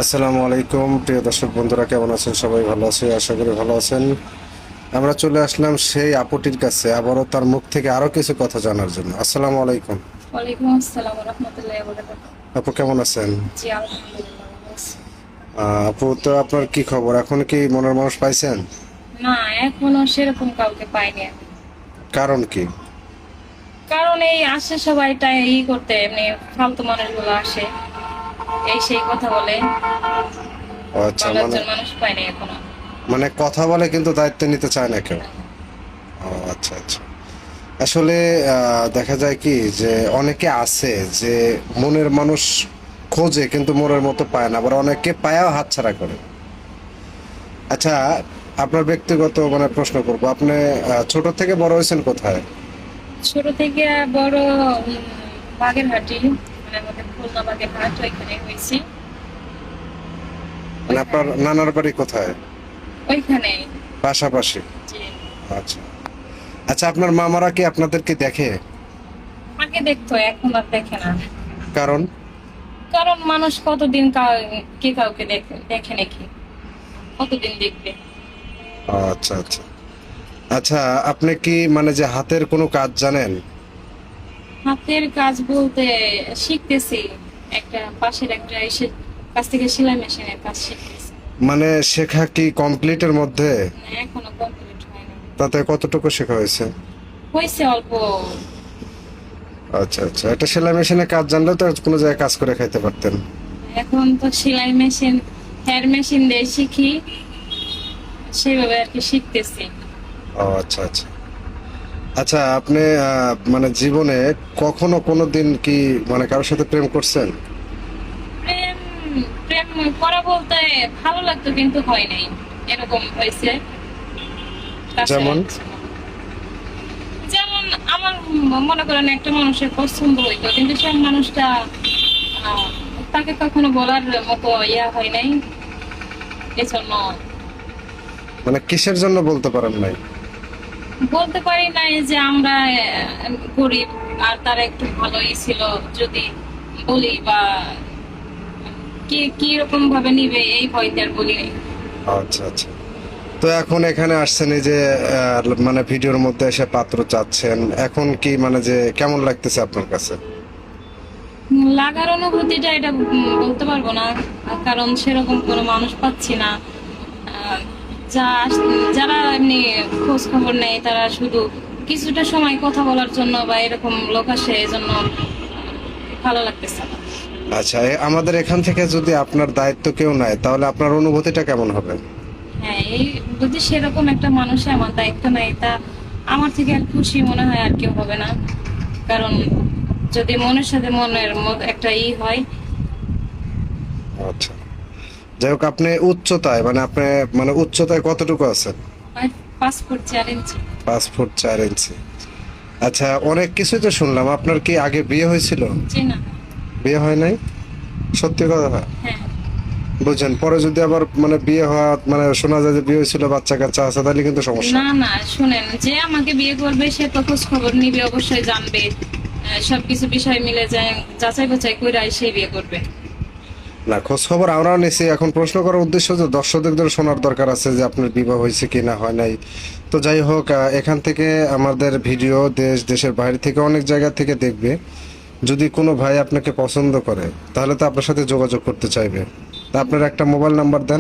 আসসালামু আলাইকুম প্রিয় দর্শক বন্ধুরা, কেমন আছেন? সবাই ভালো আছে, আশা করি ভালো আছেন। আমরা চলে আসলাম সেই আপুটির কাছে আবারও তার মুখ থেকে আরো কিছু কথা জানার জন্য। আসসালামু আলাইকুম। ওয়ালাইকুম আসসালাম ওয়া রাহমাতুল্লাহি ওয়া বারাকাতুহু। আপু কেমন আছেন? জি আলহামদুলিল্লাহ ভালো আছি। আপু, তো আপনার কি খবর? এখন কি মনের মানুষ পাইছেন? না, এখনো সেরকম কাউকে পাইনি আমি। কারণ কি? কারণ এই আসে সবাইটা করতে এমনি ফালতু মানুষগুলো আসে, এই সেই কথা বলে। ও আচ্ছা, ভালো মানে একজন মানুষ পাইনি এখনো। মানে কথা বলে কিন্তু দায়িত্ব নিতে চায় না কেউ। ও আচ্ছা আচ্ছা। আসলে দেখা যায় কি যে অনেকে আছে যে মনের মানুষ খোঁজে কিন্তু মনের মতো পায় না, আবার অনেকে পায়াও হাতছাড়া করে। আচ্ছা, আপনার ব্যক্তিগত মানে প্রশ্ন করব, আপনি ছোট থেকে বড় হয়েছেন কোথায়? ছোট থেকে বড় বাগেরহাটি, মানে আমাদের খুলনা বাগেরহাট, ওইখানে হয়েছি। মানে আপনার ওইখানে নানার বাড়ি কোথায়? ওইখানে পাশাপাশি? জি। আচ্ছা আচ্ছা। আপনার মামারা কি আপনাদেরকে দেখে? আগে দেখতো, এখন আর দেখে না। কারণ? কারণ মানুষ কতদিন কে কাউকে দেখে দেখে নাকি, কতদিন দেখবে। আচ্ছা আচ্ছা। আচ্ছা, আপনি কি মানে যে হাতের কোনো কাজ জানেন? হাতের কাজ বলতে শিখতেছি, একটা পাশের একটা এসে কাছ থেকে সেলাই মেশিনের কাজ শিখতেছি। মানে শেখা কি কমপ্লিটের মধ্যে? না, এখনো কমপ্লিট হয়নি। তাতে কতটুকু শেখা হয়েছে? হয়েছে অল্প। আচ্ছা আচ্ছা। একটা সেলাই মেশিনে কাজ জানলে তো কোনো জায়গায় কাজ করে খাইতে পারতেন। এখন তো সেলাই মেশিন, হেয়ার মেশিন দিয়ে শিখি, সেভাবে আর কি শিখতেছি। ও আচ্ছা আচ্ছা। আচ্ছা, আপনি মানে জীবনে কখনো কোনো দিন কি মানে কারোর সাথে প্রেম করছেন? প্রেম, প্রেম করা বলতে ভালো লাগতো কিন্তু হয় নাই, এরকম হয়েছে। যেমন? যেমন আমার মনে করেন একটা মানুষের পছন্দ হইতো, কিন্তু সেই মানুষটা আহ, তাকে কখনো বলার মতো হয় নাই, এজন্য মানে কিসের জন্য বলতে পারেন নাই? বলতে পারি নাই যে আমরা গরিব, আর তারা একটু ভালোই ছিল। যদি বলি বা কি কি রকম ভাবে নিবে এই ভয়তে আর বলি নাই। আচ্ছা আচ্ছা। তো এখন এখানে আসছেন এই যে মানে ভিডিওর মধ্যে এসে পাত্র চাচ্ছেন, এখন কি মানে যে কেমন লাগতেছে আপনার কাছে? লাগার অনুভূতিটা এটা বলতে পারবো না, কারণ সেরকম কোনো মানুষ পাচ্ছি না। আহ, যারা এমনি খোঁজ খবর নেয় তারা শুধু কিছুটা সময় কথা বলার জন্য বা এরকম লোক আসে, এজন্য ভালো লাগতেছে না। আচ্ছা, আমাদের এখান থেকে যদি আপনার দায়িত্ব কেউ নেয় তাহলে আপনার অনুভূতিটা কেমন হবে? হ্যাঁ, এই যদি সেরকম একটা মানুষে আমার দায়িত্ব নেয়, তা আমার থেকে আর খুশি মনে হয় আর কেউ হবে না। কারণ যদি মনের সাথে মনের মধ্যে একটা হয়। আচ্ছা। যাই হোক, আপনি উচ্চতায় মানে আপনি মানে উচ্চতায় কতটুকু আছেন? 5 ফুট 4 ইঞ্চি। 5 ফুট 4 ইঞ্চি। আচ্ছা, অনেক কিছুই তো শুনলাম, আপনার কি আগে বিয়ে হয়েছিল? জি না। বিয়ে হয় নাই? সত্যি কথা? হ্যাঁ। বুঝছেন, পরে যদি আবার মানে বিয়ে হওয়া মানে শোনা যায় যে বিয়ে হয়েছিল, বাচ্চা কাচ্চা আছে, তাহলে কিন্তু সমস্যা। না না, শুনেন, যে আমাকে বিয়ে করবে সে তো খোঁজ খবর নিবে, অবশ্যই জানবে। সবকিছু বিষয় মিলে যায়, যাচাই বাছাই করে সেই বিয়ে করবে। না, খোঁজ খবর আমরাও নিছি। এখন প্রশ্ন করার উদ্দেশ্য যে দর্শকদের শোনার দরকার আছে যে আপনার বিবাহ হয়েছে কি না হয় নাই। তো যাই হোক, এখান থেকে আমাদের ভিডিও দেশের বাইরে থেকে অনেক জায়গা থেকে দেখবে। যদি কোনো ভাই আপনাকে পছন্দ করে তাহলে তো আপনার সাথে যোগাযোগ করতে চাইবে। তা আপনার একটা মোবাইল নাম্বার দেন।